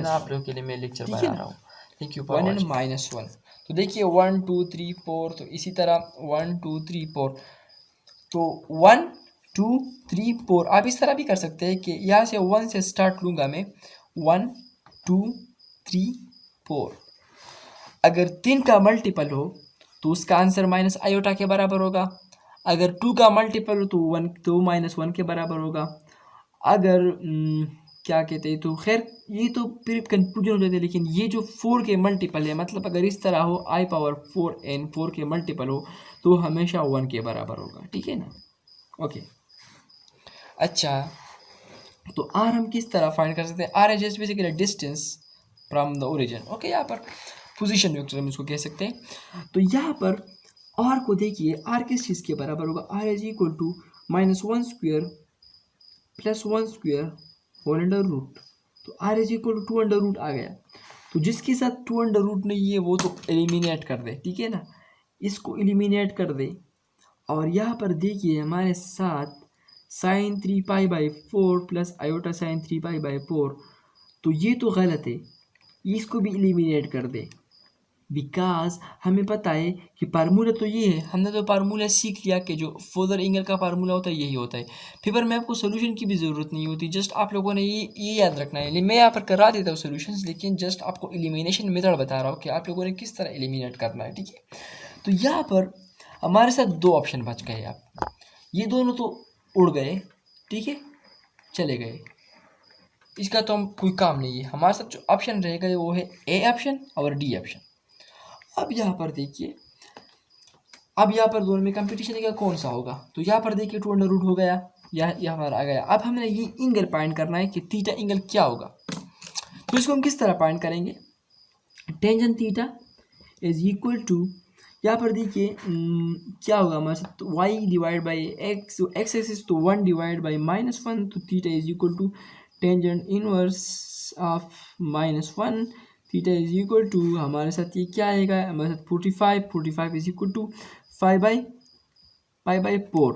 Speaker 1: माइनस
Speaker 2: ना आप लोगों के लिए मैं लेक्चर
Speaker 1: ठीक है
Speaker 2: बना
Speaker 1: ना?
Speaker 2: रहा हूँ। Thank you for
Speaker 1: 1 and
Speaker 2: watching.
Speaker 1: -1 तो देखिए 1 2 3 4 तो इसी तरह 1 2 3 4 तो 1 2 3 4 आप इस तरह भी कर सकते हैं कि यहाँ से 1 से स्टार्ट लूँगा मैं 1 2 3 4 अगर 3 का मल्टीपल हो तो उसका आंसर माइनस आयोटा के बराबर होगा। अगर 2 का मल्टीपल हो तो 1 तो -1 के बराबर होगा। अगर क्या कहते हैं तो खैर ये तो फिर कन्फ्यूजन हो जाती है, लेकिन ये जो 4 के मल्टीपल है मतलब अगर इस तरह हो i पावर 4n 4 के मल्टीपल हो तो हमेशा 1 के बराबर होगा, ठीक है ना? ओके। अच्छा, तो आर हम किस तरह फाइंड कर सकते हैं? R is just basically distance from the origin. Okay, यहाँ पर पोजीशन वेक्टर हम इसको कह सकते हैं। तो यहाँ पर आर को देखिए, आर किस चीज़ के बराबर होगा, r is equal to -1² + 1² whole under root. तो r is equal to 2 under root आ गया। तो जिसके साथ 2 अंडर रूट नहीं है वो तो एलिमिनेट कर दे, ठीक है ना, इसको एलिमिनेट कर दे। और यहाँ पर देखिए हमारे साथ sin3π/4 प्लस आयोटा sin3π/4, तो ये तो गलत है, इसको भी एलिमिनेट कर दे। बिकॉज हमें पता है कि फार्मूला तो ये है, हमने तो फार्मूला सीख लिया कि जो फोलर एंगल का फार्मूला होता है यही होता है। फिर में आपको सोल्यूशन की भी ज़रूरत नहीं होती, जस्ट आप लोगों ने ये याद रखना है। मैं यहाँ पर करा देता हूँ सोल्यूशन, लेकिन जस्ट आपको एलिमिनेशन मेथड बता रहा हूँ कि आप लोगों ने किस तरह एलिमिनेट करना है, ठीक है। तो यहाँ पर हमारे साथ 2 ऑप्शन बच गए, आप ये दोनों तो उड़ गए, ठीक है, चले गए, इसका तो हम कोई काम नहीं है। हमारे साथ जो ऑप्शन रह गए वो है ए ऑप्शन और डी ऑप्शन। अब यहाँ पर देखिए, अब यहाँ पर दोनों में कंपटीशन का कौन सा होगा, तो यहाँ पर देखिए 2 अंडर रूट हो गया, यहाँ पर आ गया। अब हमें ये एंगल फाइंड करना है कि थीटा एंगल क्या होगा। तो इसको हम किस तरह फाइंड करेंगे, tangent theta is equal to, यहाँ पर देखिए क्या होगा हमारे साथ, तो y divide by x, x axis तो 1 डिवाइड बाई -1, तो theta is equal to tangent inverse of -1, theta is equal to हमारे साथ ये क्या आएगा, हमारे साथ 45 इज इक्वल टू 5/4,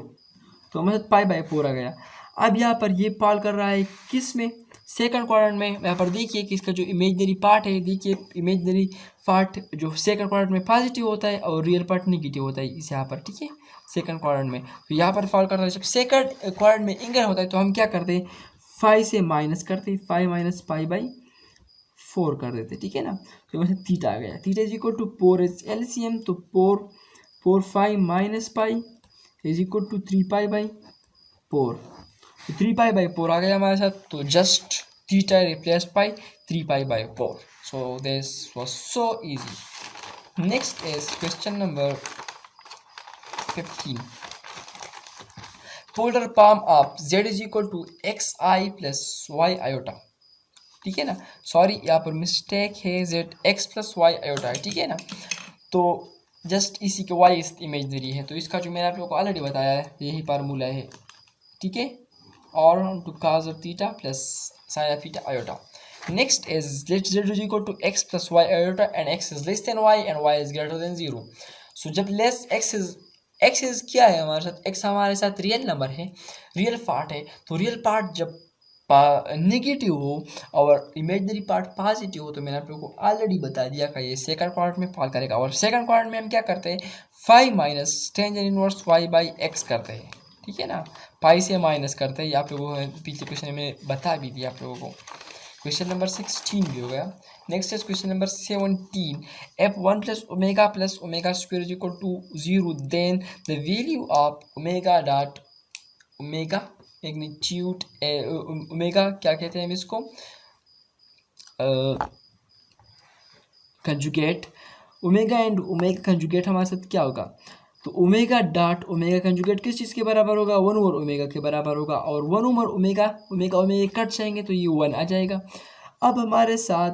Speaker 1: तो हमारे साथ π/4 आ गया। अब यहाँ पर ये पाल कर रहा है किस में, सेकंड क्वाड्रेंट में। यहाँ पर देखिए कि इसका जो इमेजनरी पार्ट है, देखिए इमेजनरी पार्ट जो सेकंड क्वाड्रेंट में पॉजिटिव होता है और रियल पार्ट नेगेटिव होता है इस यहाँ पर, ठीक है, सेकंड क्वाड्रेंट में। तो यहाँ पर फॉल करता है, जब सेकंड क्वाड्रेंट में एंगल होता है तो हम क्या करते हैं, 5 से माइनस करते हैं, 5 - π/4 कर देते, ठीक है ना। तो वैसे थीटा आ गया, theta is equal to 4 is LCM, तो 4 5 - π इज इक्वल टू 3π/4, तो 3π/4 आ गया हमारे साथ। तो just theta replace by 3π/4। So this was so easy. Next is question number 15। Polar form of z is equal to xi plus y iota, ठीक है ना, sorry यहाँ पर मिस्टेक है, z x plus y iota है, ठीक है ना। तो जस्ट इसी के y इस इमेजनरी है, तो इसका जो मैंने आप लोगों को ऑलरेडी बताया है यही फार्मूला है, ठीक है, और to cos of theta plus sin of theta iota. Next is let z is equal to x plus y iota and x is less than y and y is greater than 0. So जब less x is क्या है हमारे साथ, x हमारे साथ real number है, real part है। तो रियल पार्ट जब नेगेटिव हो और इमेजनरी पार्ट पॉजिटिव हो, तो मैंने आप लोगों को ऑलरेडी बता दिया कि ये सेकंड क्वाड्रेंट में फॉल करेगा। और सेकंड क्वाड्रेंट में हम क्या करते हैं, 5 माइनस टेंजेंट इनवर्स y/x करते हैं, ठीक है ना, पाई से माइनस करते हैं। आप लोगों को पीछे क्वेश्चन में बता भी दिया आप लोगों को। क्वेश्चन नंबर 16 भी हो गया। Next is question number 17। f1 + omega + omega square is equal to 0, then the value of omega dot omega magnitude, omega क्या कहते हैं हम इसको, conjugate, omega and omega conjugate हमारे साथ क्या होगा, तो ओमेगा डॉट ओमेगा कंजुगेट किस चीज़ के बराबर होगा, 1/ओमेगा के बराबर होगा। और 1/ओमेगा, ओमेगा ओमेगा कट जाएंगे तो ये 1 आ जाएगा। अब हमारे साथ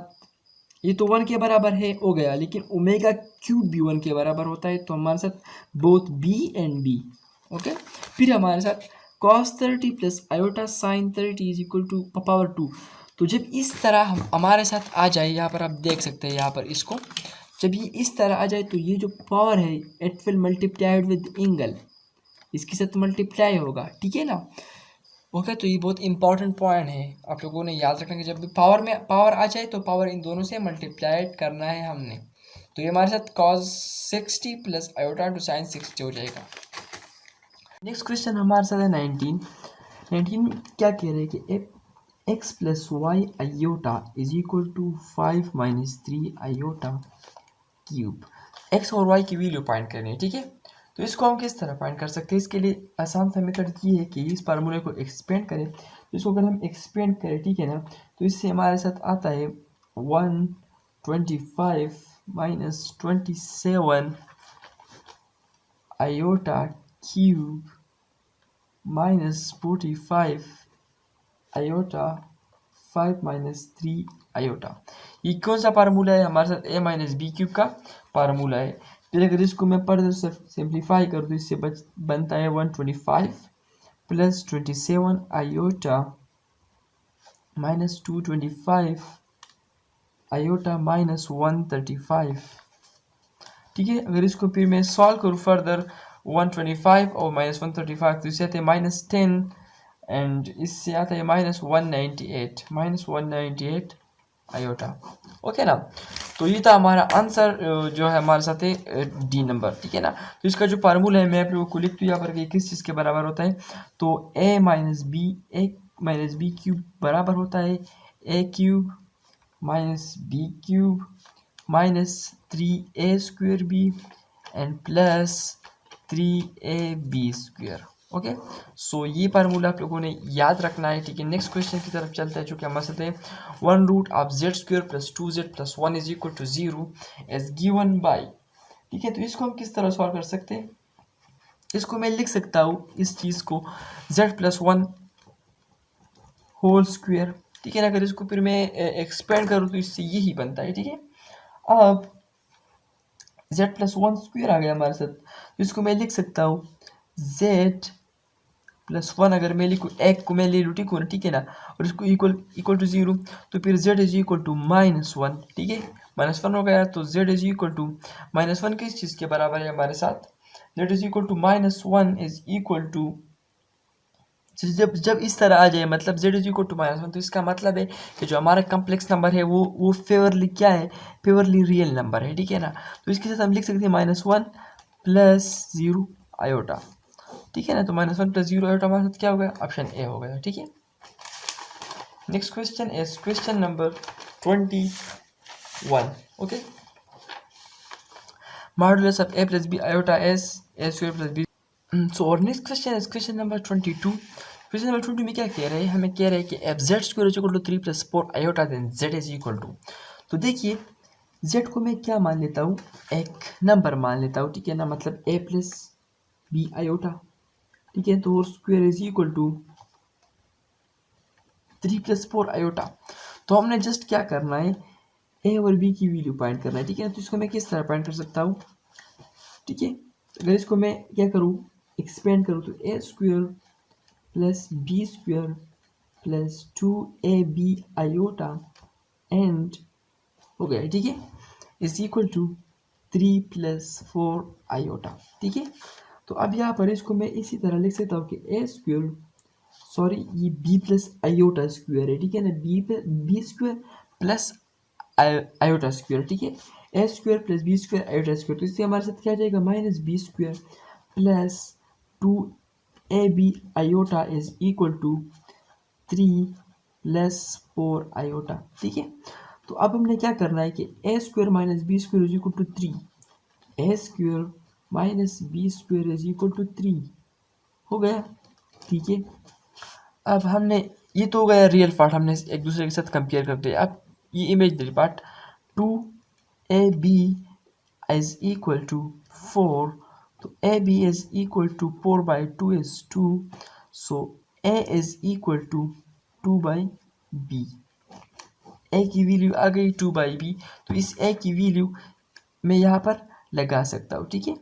Speaker 1: ये तो 1 के बराबर है हो गया, लेकिन ओमेगा क्यूब भी 1 के बराबर होता है, तो हमारे साथ both b and b, okay. फिर हमारे साथ cos 30 plus iota sin 30 is equal to power 2। तो जब इस तरह हमारे साथ आ जाए, यहाँ पर आप देख सकते हैं, यहाँ पर इसको जब ये इस तरह आ जाए तो ये जो पावर है it will multiplied with angle, इसके साथ मल्टीप्लाई होगा, ठीक है ना, ओके। तो ये बहुत इंपॉर्टेंट पॉइंट है, आप लोगों ने याद रखना कि जब भी पावर में पावर आ जाए तो पावर इन दोनों से मल्टीप्लाइड करना है हमने। तो ये हमारे साथ cos 60 plus iota to sin 60 हो जाएगा। नेक्स्ट क्वेश्चन हमारे साथ है 19 में क्या कह रहे हैं कि x plus y iota is equal to 5 - 3 iota cube. x और y की वैल्यू फाइंड करनी है, ठीक है। तो इसको हम किस तरह फाइंड कर सकते हैं, इसके लिए आसान सा मेथड ये है कि इस फार्मूले को एक्सपेंड करें। तो इसको अगर हम एक्सपेंड करें, ठीक है ना, तो इससे हमारे साथ आता है 125 - 27 आयोटा क्यूब -45 आयोटा 5 - 3 आयोटा। ये कौन सा फार्मूला है, हमारे साथ a - b क्यूब का फार्मूला है।
Speaker 2: फिर अगर इसको मैं फर्दर सिंप्लीफाई कर दूँ, इससे बनता है 125 plus 27 iota minus 225 iota minus 135। ठीक है, अगर इसको फिर मैं सॉल्व करूँ फर्दर 125 और माइनस 135, तो इससे आता है -10 एंड इससे आता है -198 आयोटा। ओके ना, तो ये था हमारा आंसर जो है हमारे साथ है डी नंबर। ठीक है ना, तो इसका जो फार्मूला है मैं आप लोगों को लिख दूँ यहाँ पर कि किस चीज़ के बराबर होता है। तो ए माइनस बी क्यूब बराबर होता है a cube minus b cube minus 3a² b and plus 3ab square. Okay, so ये फार्मूला आप लोगों ने याद रखना है। ठीक है, नेक्स्ट क्वेश्चन की तरफ चलते हैं जो कि हमारे साथ है 1√z² plus 2z plus 1 is equal to 0 as given by. ठीक है, तो इसको हम किस तरह सॉल्व कर सकते हैं, इसको मैं लिख सकता हूँ इस चीज़ को z प्लस 1 होल स्क्वेयर। ठीक है ना, अगर इसको फिर मैं एक्सपेंड करूँ तो इससे यही बनता है। ठीक है, अब z प्लस 1 स्क्वेयर आ गया हमारे साथ, तो इसको मैं लिख सकता हूँ z प्लस 1, अगर मैं लिखूँ एक को मैं ले लूँ, ठीक हो ना, ठीक है ना, और इसको इक्वल टू 0, तो फिर z इज इक्वल टू -1। ठीक है, -1 हो गया, तो z इज इक्वल टू -1 किस चीज़ के बराबर है हमारे साथ, z is equal to -1 is equal to, जब इस तरह आ जाए मतलब z इज इक्वल टू -1, तो इसका मतलब है कि जो हमारा कम्प्लेक्स नंबर है वो फेवरली क्या है, फेवरली रियल नंबर है। ठीक है ना, तो इसके साथ हम लिख सकते हैं -1 प्लस 0 आयोटा। ठीक है ना, तो -1 प्लस 0 आयोटा हमारे साथ क्या हो गया, ऑप्शन ए हो गया। ठीक है, next question is question number 21। Okay, modulus of a plus b iota as a square plus b. So और next question is question number 22। Question number 22 में क्या कह रहे हैं, हमें कह रहे हैं कि if z square is equal to 3 plus 4 iota then z is equal to. तो देखिए z को मैं क्या मान लेता हूँ, एक नंबर मान लेता हूँ। ठीक है ना, मतलब a प्लस बी आयोटा। ठीक है, तो square is equal to 3 plus 4 iota. तो हमने जस्ट क्या करना है, a और b की वैल्यू फाइंड करना है। ठीक है, तो इसको मैं किस तरह फाइंड कर सकता हूँ। ठीक है, अगर इसको मैं क्या करूँ, एक्सपेंड करूँ, तो a square plus b square plus 2ab iota and हो गया। ठीक है, is equal to 3 plus 4 iota. ठीक है, तो अब यहाँ पर इसको मैं इसी तरह लिख सकता हूँ कि ए स्क्वायर, सॉरी ये बी प्लस आयोटा स्क्वायर है। ठीक है ना, b square plus iota square. ठीक है, a square plus b square iota square, तो इससे हमारे साथ क्या जाएगा, minus b square plus 2ab iota is equal to 3 plus 4 iota. ठीक है, तो अब हमने क्या करना है कि a square minus b square is equal to 3, a square minus b square is equal to 3 हो गया। ठीक है, अब हमने ये तो हो गया रियल पार्ट, हमने एक दूसरे के साथ कंपेयर कर दिया। अब ये imaginary part 2ab is equal to 4, तो ab is equal to 4/2 is 2, so a is equal to 2/b। a की वैल्यू आ गई 2/b, तो इस a की वैल्यू मैं यहाँ पर लगा सकता हूँ। ठीक है,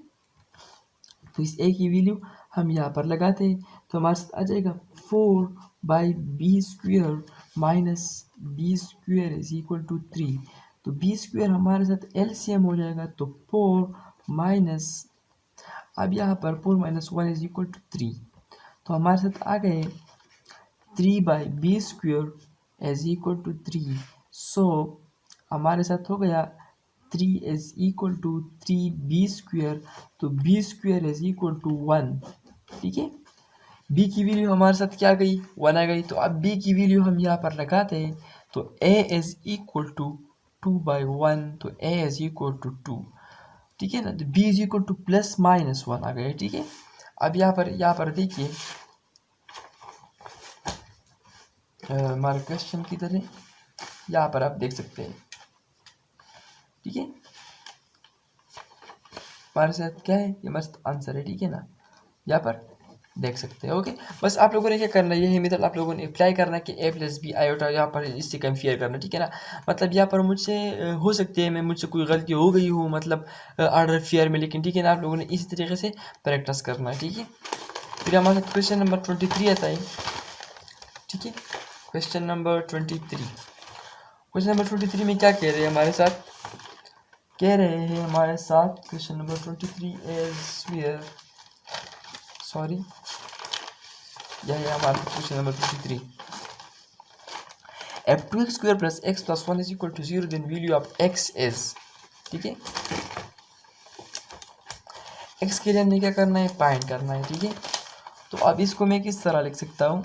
Speaker 2: तो इस a की वैल्यू हम यहाँ पर लगाते हैं, तो हमारे साथ आ जाएगा 4/b square minus b square is equal to 3। तो बी स्क्वेयर हमारे साथ एलसीएम हो जाएगा, तो 4 माइनस, अब यहाँ पर 4 माइनस 1 इज इक्वल टू 3, तो हमारे साथ आ गए 3/b square is equal to 3। So हमारे साथ हो गया 3 is equal to 3b square, तो b square is equal to 1। ठीक है, b की वैल्यू हमारे साथ क्या गई, 1 आ गई, तो अब b की वैल्यू हम यहाँ पर लगाते हैं, तो a इज इक्वल टू 2/1, तो a इज इक्वल टू 2। ठीक है ना, तो b is equal two plus minus 1 आ गया। ठीक है, अब यहाँ पर देखिए हमारे क्वेश्चन की तरह यहाँ पर आप देख सकते हैं। ठीक है, हमारे साथ क्या है, ये मस्त आंसर है। ठीक है ना, यहाँ पर देख सकते हैं। ओके, बस आप लोगों ने क्या करना है, यही मेथड आप लोगों ने अप्लाई करना है कि ए प्लस बी आयोटा यहाँ पर इससे कंपेयर करना, ठीक है ना। मतलब यहाँ पर मुझसे हो सकती है मुझसे कोई गलती हो गई हो, मतलब ऑर्डर फेयर में, लेकिन ठीक है ना, आप लोगों ने इसी तरीके से प्रैक्टिस करना है, ठीक है। फिर हमारे साथ क्वेश्चन नंबर 23 आता है, ठीक है। क्वेश्चन नंबर 23, क्वेश्चन नंबर 23 में क्या कह रहे हैं हमारे साथ, कह रहे हैं हमारे साथ question number 23 is where, sorry, यह है हमारा question number 23। If 2x square plus x plus 1 is equal to 0, then value of x is, ठीक है। x के लिए हमें क्या करना है, फाइंड करना है, ठीक है। तो अब इसको मैं किस तरह लिख सकता हूँ,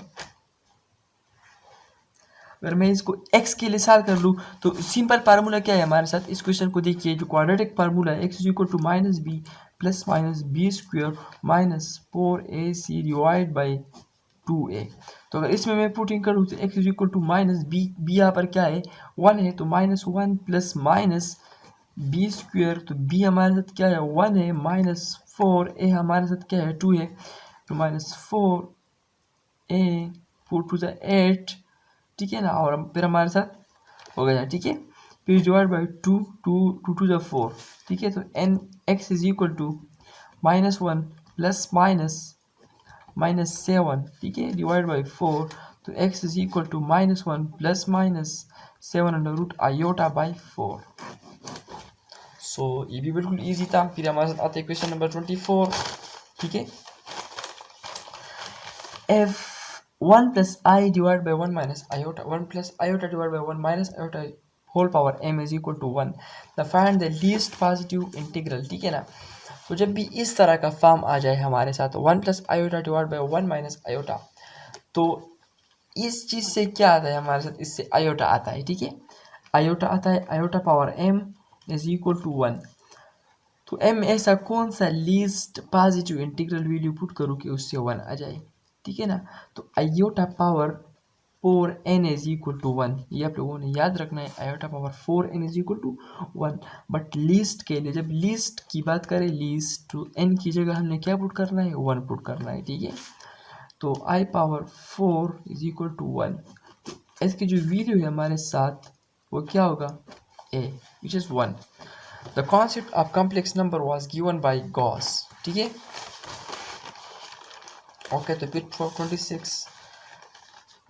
Speaker 2: अगर मैं इसको x के लिए सॉल्व कर लूँ तो सिंपल फार्मूला क्या है हमारे साथ, इस क्वेश्चन को देखिए, जो क्वाड्रेटिक फार्मूला है, x is equal to minus b plus minus b square minus 4ac divide by 2a। तो अगर इसमें मैं पुटिंग करूँ तो x is equal to minus b यहाँ पर क्या है, 1 है, तो minus 1 plus minus b square, तो b हमारे साथ क्या है, 1 है, माइनस 4a हमारे साथ क्या है, 2 है, तो माइनस 4a 4 टू द 8, ठीक है ना। और फिर हमारे साथ हो गया, ठीक है। फिर डिवाइड बाई 2, 2 टू द 4, ठीक है। तो and x is equal to minus 1 plus minus minus 7, ठीक है, डिवाइड बाई 4, तो x is equal to minus 1 plus minus 7 under root iota by 4। So ये भी बिल्कुल ईजी था। फिर हमारे साथ आते हैं क्वेश्चन नंबर 24, ठीक है। F 1 plus I divided by 1 minus iota, 1 plus iota divided by 1 minus iota whole power m is equal to 1, the find the least positive integral, ठीक है ना। तो जब भी इस तरह का फॉर्म आ जाए हमारे साथ 1 plus iota divided by 1 minus iota, तो इस चीज़ से क्या आता है हमारे साथ, इससे आयोटा आता है, ठीक है। आयोटा आता है, iota power m is equal to 1। तो m ऐसा कौन सा least positive integral value put करूँ कि उससे 1 आ जाए, ठीक है ना। तो iota power 4n is equal to 1, ये आप लोगों ने याद रखना है, iota power 4n is equal to 1। But least के लिए, जब लीस्ट की बात करें, लीस्ट तो n की जगह हमने क्या पुट करना है, 1 पुट करना है, ठीक है। तो आई पावर 4 इज इक्वल टू 1, इसकी जो वैल्यू है हमारे साथ वो क्या होगा, a which is 1। The concept of complex number was given by Gauss, ठीक है। ओके, तो फिर 26,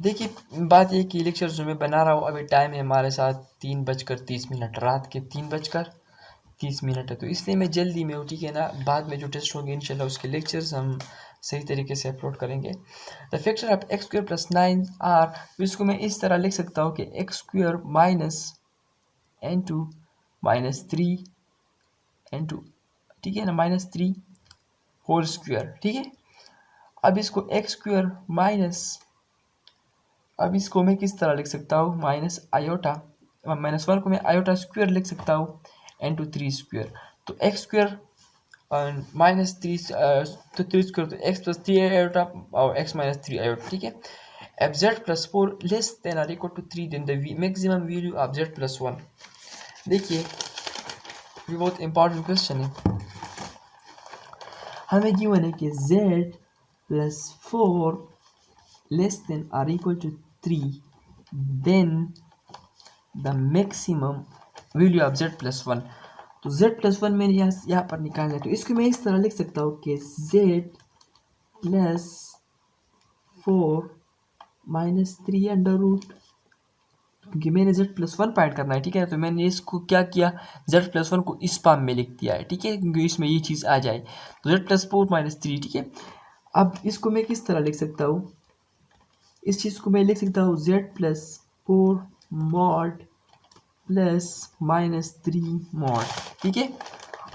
Speaker 2: देखिए बात ये कि लेक्चर जो मैं बना रहा हूँ, अभी टाइम है हमारे साथ 3:30, रात के 3:30 है, तो इसलिए मैं जल्दी में हूँ, ठीक है ना। बाद में जो टेस्ट होंगे इंशाल्लाह उसके लेक्चर्स हम सही तरीके से अपलोड करेंगे। The factor of x square plus 9 are, इसको मैं इस तरह लिख सकता हूँ कि x square minus n2 minus 3 n2, ठीक है ना, माइनस 3 होल स्क्वायर, ठीक है। अब इसको एक्स स्क्वायर माइनस, अब इसको मैं किस तरह लिख सकता हूँ, माइनस आयोटा, माइनस 1 को मैं आयोटा स्क्वायर लिख सकता हूँ, n2 3 स्क्वायर, तो एक्स स्क्वायर माइनस 3, तो 3 स्क्वायर, तो एक्स प्लस 3 आयोटा और एक्स माइनस 3 आयोटा, ठीक है। If z plus 4 less than or equal to 3, then the maximum value of z plus 1। देखिए ये बहुत इंपॉर्टेंट क्वेश्चन है, हमें गिवन है कि z plus 4 less than or equal to 3, then the maximum value of z plus 1। तो z plus 1 मैंने यहाँ पर निकालना है, तो इसको मैं इस तरह लिख सकता हूँ कि z plus 4 minus 3 under root, क्योंकि मैंने z प्लस 1 फाइंड करना है, ठीक है। तो मैंने इसको क्या किया, z प्लस 1 को इस फॉर्म में लिख दिया है, ठीक है, क्योंकि इसमें ये चीज़ आ जाए, तो z प्लस 4 माइनस 3, ठीक है। अब इसको मैं किस तरह लिख सकता हूँ, इस चीज़ को मैं लिख सकता हूँ z plus 4 mod plus minus 3 mod, ठीक है।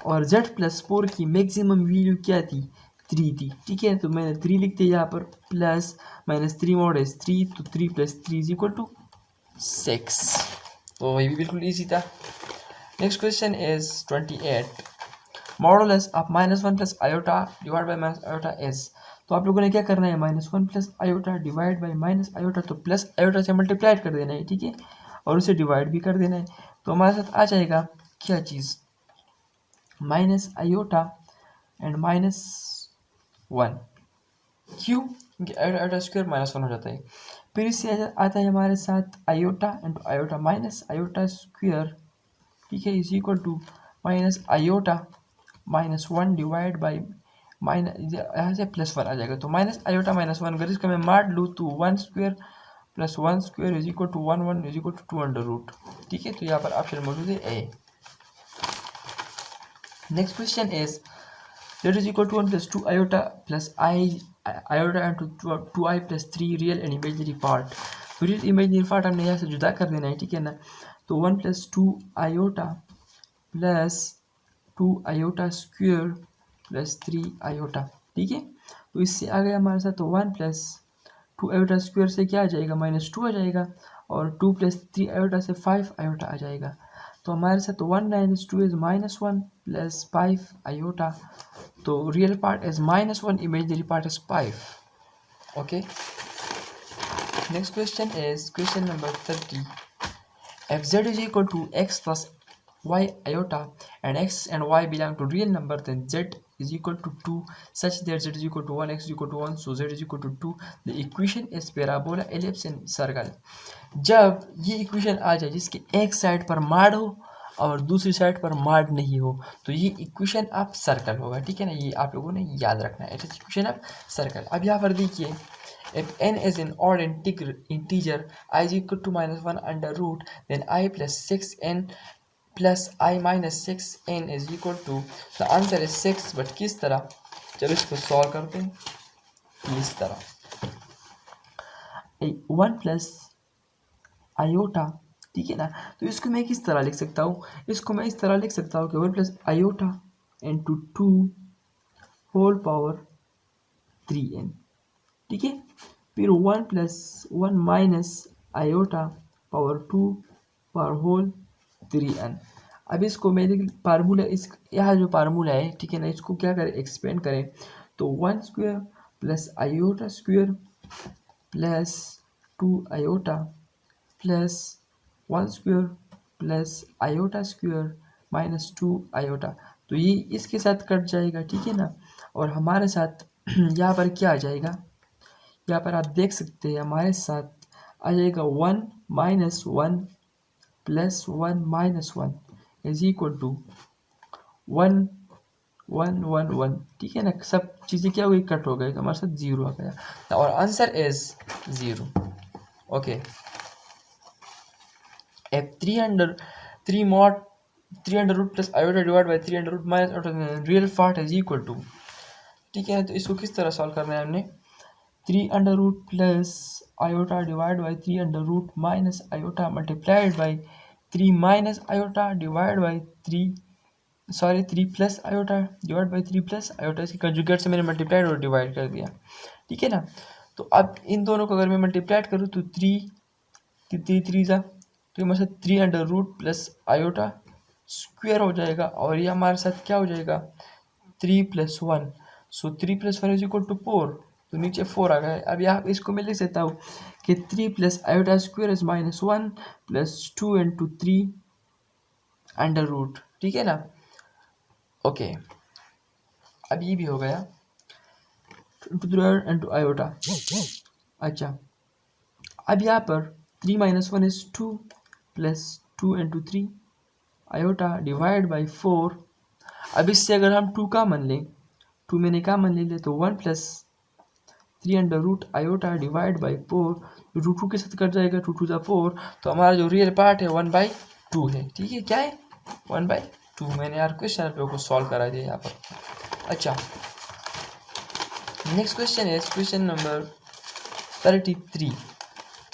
Speaker 2: और z प्लस 4 की मैक्सिमम वैल्यू क्या थी, 3 थी, ठीक है। तो मैंने 3 लिख दिया यहाँ पर, प्लस माइनस 3 मॉड इज 3, तो 3 प्लस 3 इज इक्वल टू 6। तो ये भी बिल्कुल ईजी था। Next question is 28, modulus of minus 1 plus iota divide by minus iota is. तो आप लोगों ने क्या करना है, minus 1 plus iota divide by minus iota, तो प्लस आयोटा से मल्टीप्लाइड कर देना है, ठीक है, और उसे डिवाइड भी कर देना है। तो हमारे साथ आ जाएगा क्या चीज़, माइनस आयोटा एंड माइनस 1, क्यों? क्योंकि आयोटा स्क्वायर -1 हो जाता है। फिर इससे आता है हमारे साथ iota into iota minus iota square, ठीक है, is equal to minus iota -1 divide by minus, यहाँ से +1 आ जाएगा, तो माइनस आयोटा -1, अगर इसका मैं माड लूँ तो 1 square plus 1 square is equal to 1 is equal to 2√, ठीक है। तो यहाँ पर ऑप्शन मौजूद है A. Next question is that is equal to 1 plus 2 iota plus iota and 2i plus 3 real and imaginary part। तो रियल इमेजिनरी पार्ट हमने यहाँ से जुदा कर देना है, ठीक है ना। तो 1 plus 2 iota plus 2 iota square plus 3 iota, ठीक है। तो इससे आ गया हमारे साथ, तो 1 plus 2 iota स्क्वेयर से क्या आ जाएगा, -2 आ जाएगा, और 2 plus 3 iota से 5 iota आ जाएगा। तो हमारे साथ 1 minus 2 is -1 plus 5 iota, तो real part is -1, imaginary part is 5। Okay, next question is question number 30। if z is equal to x plus y iota and x and y belong to real number, then z is equal to 2 such that z is equal to 1, x is equal to 1, so z is equal to 2। the equation is parabola, ellipse and circle। जब ये equation आ जाए जिसके एक side पर माड हो और दूसरी साइड पर माड नहीं हो, तो ये इक्वेशन आप सर्कल होगा, ठीक है ना। ये आप लोगों ने याद रखना है, इक्वेशन आप सर्कल। अब यहाँ पर देखिए, if n is an odd integer I is equal to -1 under root, then I plus 6n plus I minus 6n is equal to, the answer is 6। But किस तरह, चलो इसको सॉल्व करते हैं इस तरह। 1 प्लस आयोटा, ठीक है ना। तो इसको मैं किस तरह लिख सकता हूँ, इसको मैं इस तरह लिख सकता हूँ कि 1 plus iota into 2 whole power 3n, ठीक है। फिर 1 plus 1 minus iota power 2 power whole 3n। अब इसको मैं फार्मूला, इस यहाँ जो फार्मूला है, ठीक है ना, इसको क्या करें, एक्सपेंड करें। तो 1 square plus iota square plus 2 iota plus 1 square plus iota square minus 2 iota, तो ये इसके साथ कट जाएगा, ठीक है ना। और हमारे साथ यहाँ पर क्या आ जाएगा, यहाँ पर आप देख सकते हैं हमारे साथ आ जाएगा 1 minus 1 plus 1 minus 1 is equal to 1 1 1 1, ठीक है ना। सब चीज़ें क्या हुई, कट हो गई, तो हमारे साथ 0 आ गया, और answer is 0। Okay, if 3 mod 3 under root plus iota divided by 3 under root minus iota, real part is equal to, ठीक है। तो इसको किस तरह सॉल्व करना है हमने, 3 under root plus iota divided by 3 under root minus iota multiplied by 3 minus iota divided by 3 plus iota divided by 3 plus iota, इसके कंजुगेट से मैंने मल्टीप्लाइड और डिवाइड कर दिया, ठीक है ना। तो अब इन दोनों को अगर मैं मल्टीप्लाइड करूँ तो 3 जा, तो हमारे साथ 3 under root plus iota square हो जाएगा, और ये हमारे साथ क्या हो जाएगा, 3 + 1, सो 3 + 1 इज इक्वल टू 4, तो नीचे 4 आ गया। अब यहाँ इसको मैं लिख सकता हूँ कि 3 plus iota square is -1 plus 2 into 3 under root, ठीक है ना। ओके, अब ये भी हो गया इंटू आयोटा। अच्छा, अब यहाँ पर 3 - 1 is 2 plus 2 into 3 iota divide by 4। अब इससे अगर हम 2 का मन लें, 2 मैंने का मन ले लिया, तो 1 plus 3 under root iota divide by 4, root 2 के साथ कट जाएगा, 2 × 4, तो हमारा जो रियल पार्ट है 1/2 है, ठीक है। क्या है, 1/2। मैंने यार क्वेश्चन पे को सॉल्व करा दिया यहाँ पर। अच्छा, नेक्स्ट क्वेश्चन है क्वेश्चन नंबर 33।